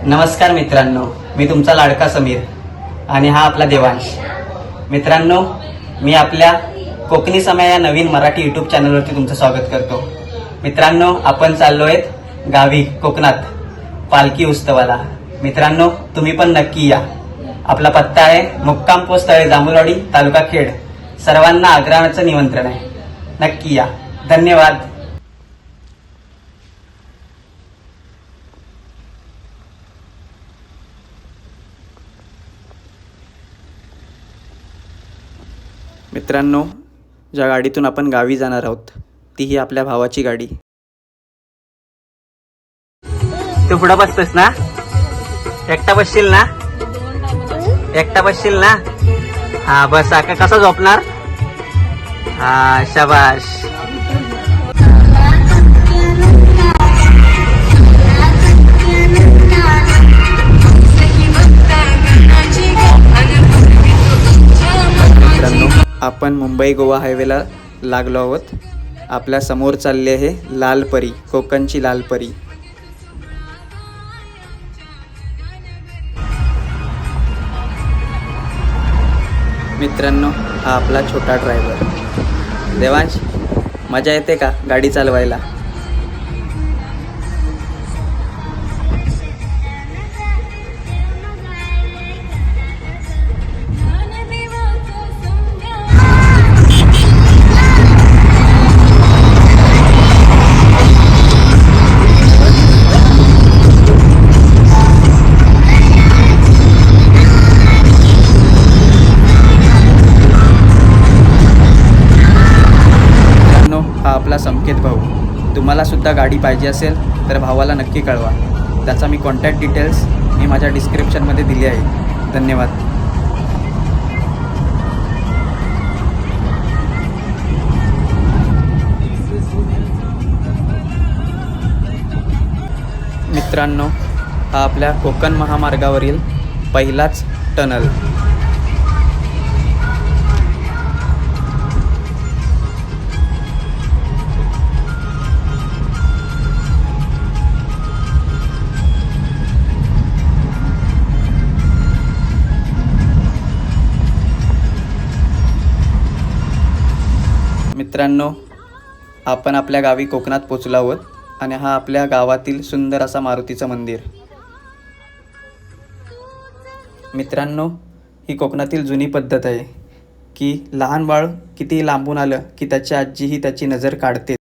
नमस्कार मित्रांनो, मी तुमचा लाडका समीर आणि हा आपला देवांश. मित्रांनो, मी आपल्या कोकणी समय या नवीन मराठी यूट्यूब चॅनलवरती तुमचं स्वागत करतो. मित्रांनो, आपण चाललोय गावी कोकणात पालखी उत्सवाला. मित्रांनो, तुम्ही पण नक्की या. आपला पत्ता आहे मुक्काम पोस्ट स्थळे जांभूळवाडी, तालुका खेड. सर्वांना आग्रहाचं निमंत्रण आहे. नक्की या. धन्यवाद. मित्रांनो, ज्या गाडीतून आपण गावी जाणार आहोत ती ही आपल्या भावाची गाडी. तू पुढं बसतोस ना? एकटा बसशील ना? एकटा बसशील ना? हा बस. का कसा झोपणार? हा शाबाश. मित्रांनो, आपण मुंबई गोवा हायवेला लागलो आहोत. आपल्या समोर चालली आहे लाल परी, कोकणची लाल परी. मित्रांनो, हा आपला छोटा ड्रायव्हर देवांश. मजा येते का गाडी चालवायला? हा आपला संकेत भाऊ. तुम्हाला सुद्धा गाडी पाहिजे असेल तर भावाला नक्की कळवा. त्याचा मी कॉन्टॅक्ट डिटेल्स मी माझ्या डिस्क्रिप्शनमध्ये दिली आहे. धन्यवाद. मित्रांनो, हा आपल्या कोकण महामार्गावरील पहिलाच टनल. मित्रांनो, आपण आपल्या गावी कोकणात पोचलो आहोत आणि हा आपल्या गावातील सुंदर असा मारुतीचं मंदिर. मित्रांनो, ही कोकणातील जुनी पद्धत आहे की लहान बाळ किती लांबून आलं की त्याची आजी ही त्याची नजर काढते.